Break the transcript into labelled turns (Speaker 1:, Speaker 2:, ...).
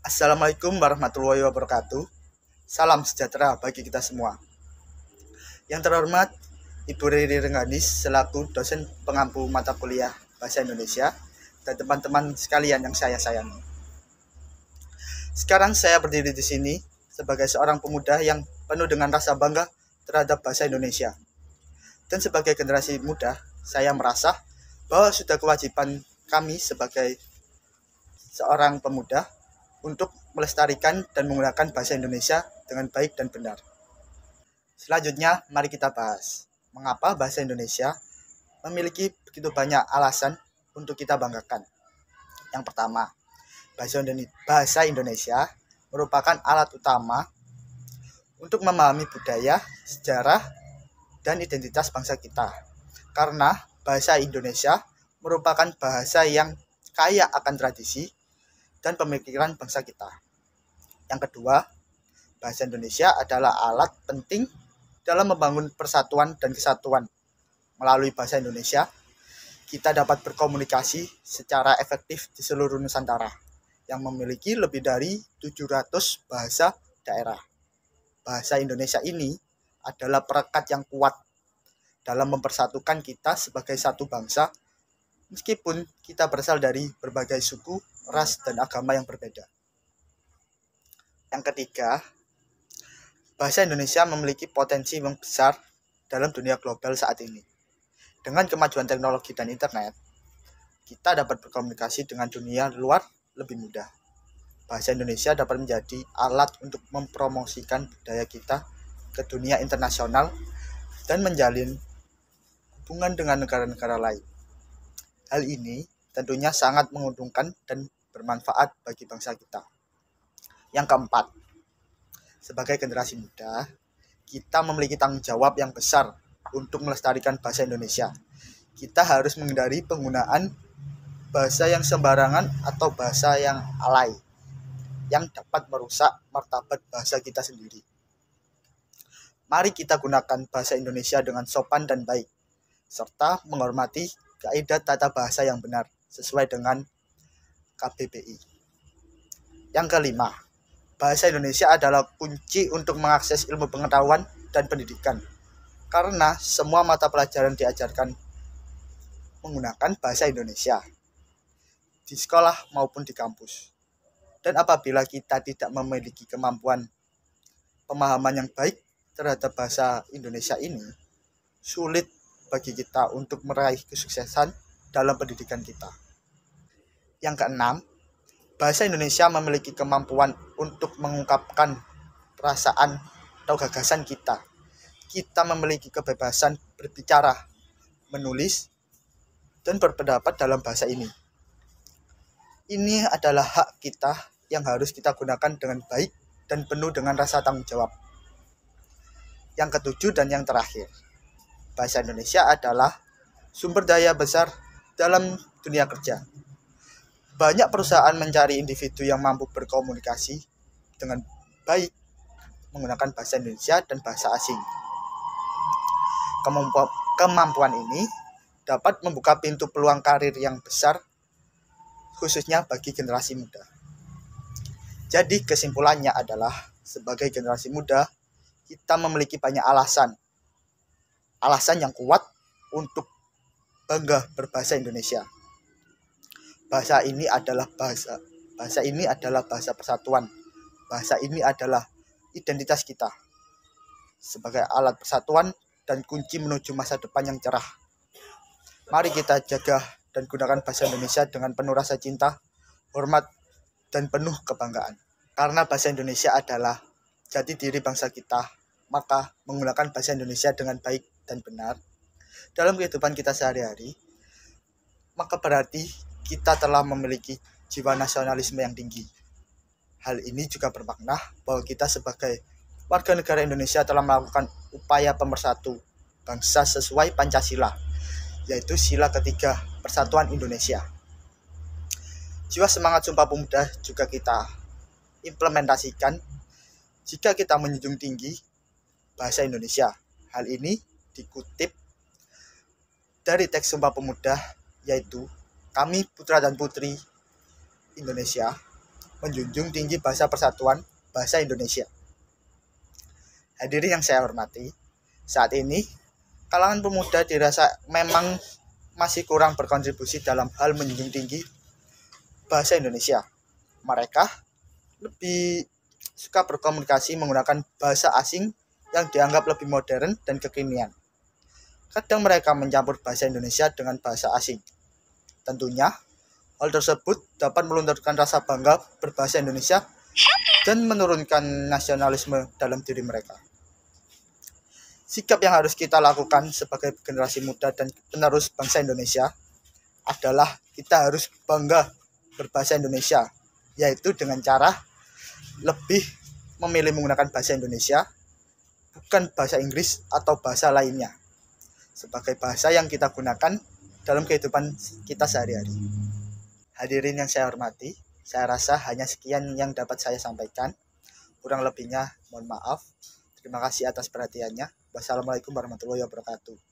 Speaker 1: Assalamualaikum warahmatullahi wabarakatuh. Salam sejahtera bagi kita semua. Yang terhormat Ibu Riri Rengganis selaku dosen pengampu mata kuliah Bahasa Indonesia dan teman-teman sekalian yang saya sayangi. Sekarang saya berdiri di sini sebagai seorang pemuda yang penuh dengan rasa bangga terhadap bahasa Indonesia. Dan sebagai generasi muda, saya merasa bahwa sudah kewajiban kami sebagai seorang pemuda untuk melestarikan dan menggunakan bahasa Indonesia dengan baik dan benar. Selanjutnya, mari kita bahas mengapa bahasa Indonesia memiliki begitu banyak alasan untuk kita banggakan. Yang pertama, bahasa Indonesia merupakan alat utama untuk memahami budaya, sejarah, dan identitas bangsa kita. Karena bahasa Indonesia merupakan bahasa yang kaya akan tradisi dan pemikiran bangsa kita. Yang kedua, bahasa Indonesia adalah alat penting dalam membangun persatuan dan kesatuan. Melalui bahasa Indonesia, kita dapat berkomunikasi secara efektif di seluruh Nusantara yang memiliki lebih dari 700 bahasa daerah. Bahasa Indonesia ini adalah perekat yang kuat dalam mempersatukan kita sebagai satu bangsa, meskipun kita berasal dari berbagai suku, ras, dan agama yang berbeda. Yang ketiga, bahasa Indonesia memiliki potensi yang besar dalam dunia global saat ini. Dengan kemajuan teknologi dan internet, kita dapat berkomunikasi dengan dunia luar lebih mudah. Bahasa Indonesia dapat menjadi alat untuk mempromosikan budaya kita ke dunia internasional dan menjalin hubungan dengan negara-negara lain. Hal ini tentunya sangat menguntungkan dan bermanfaat bagi bangsa kita. Yang keempat, sebagai generasi muda, kita memiliki tanggung jawab yang besar untuk melestarikan bahasa Indonesia. Kita harus menghindari penggunaan bahasa yang sembarangan atau bahasa yang alay, yang dapat merusak martabat bahasa kita sendiri. Mari kita gunakan bahasa Indonesia dengan sopan dan baik, serta menghormati kaidah tata bahasa yang benar sesuai dengan KBBI. Yang kelima, bahasa Indonesia adalah kunci untuk mengakses ilmu pengetahuan dan pendidikan, karena semua mata pelajaran diajarkan menggunakan bahasa Indonesia di sekolah maupun di kampus. Dan apabila kita tidak memiliki kemampuan pemahaman yang baik terhadap bahasa Indonesia ini, sulit bagi kita untuk meraih kesuksesan dalam pendidikan kita. Yang keenam, bahasa Indonesia memiliki kemampuan untuk mengungkapkan perasaan atau gagasan kita. Kita memiliki kebebasan berbicara, menulis, dan berpendapat dalam bahasa ini. Ini adalah hak kita yang harus kita gunakan dengan baik dan penuh dengan rasa tanggung jawab. Yang ketujuh dan yang terakhir, bahasa Indonesia adalah sumber daya besar dalam dunia kerja. Banyak perusahaan mencari individu yang mampu berkomunikasi dengan baik menggunakan bahasa Indonesia dan bahasa asing. Kemampuan ini dapat membuka pintu peluang karir yang besar, khususnya bagi generasi muda. Jadi kesimpulannya adalah, sebagai generasi muda, kita memiliki banyak alasan yang kuat untuk bangga berbahasa Indonesia. Bahasa ini adalah bahasa persatuan. Bahasa ini adalah identitas kita sebagai alat persatuan dan kunci menuju masa depan yang cerah. Mari kita jaga dan gunakan bahasa Indonesia dengan penuh rasa cinta, hormat, dan penuh kebanggaan. Karena bahasa Indonesia adalah jati diri bangsa kita, maka menggunakan bahasa Indonesia dengan baik dan benar dalam kehidupan kita sehari-hari, maka berarti kita telah memiliki jiwa nasionalisme yang tinggi. Hal ini juga bermakna bahwa kita sebagai warga negara Indonesia telah melakukan upaya pemersatu bangsa sesuai Pancasila, yaitu sila ketiga Persatuan Indonesia. Jiwa semangat Sumpah Pemuda juga kita implementasikan jika kita menjunjung tinggi bahasa Indonesia. Hal ini dikutip dari teks Sumpah Pemuda, yaitu kami putra dan putri Indonesia menjunjung tinggi bahasa persatuan bahasa Indonesia. Hadirin yang saya hormati, saat ini kalangan pemuda dirasa memang masih kurang berkontribusi dalam hal menjunjung tinggi bahasa Indonesia. Mereka lebih suka berkomunikasi menggunakan bahasa asing yang dianggap lebih modern dan kekinian. Kadang mereka mencampur bahasa Indonesia dengan bahasa asing. Tentunya, hal tersebut dapat melunturkan rasa bangga berbahasa Indonesia dan menurunkan nasionalisme dalam diri mereka. Sikap yang harus kita lakukan sebagai generasi muda dan penerus bangsa Indonesia adalah kita harus bangga berbahasa Indonesia, yaitu dengan cara lebih memilih menggunakan bahasa Indonesia, bukan bahasa Inggris atau bahasa lainnya, sebagai bahasa yang kita gunakan dalam kehidupan kita sehari-hari. Hadirin yang saya hormati, saya rasa hanya sekian yang dapat saya sampaikan. Kurang lebihnya mohon maaf. Terima kasih atas perhatiannya. Wassalamualaikum warahmatullahi wabarakatuh.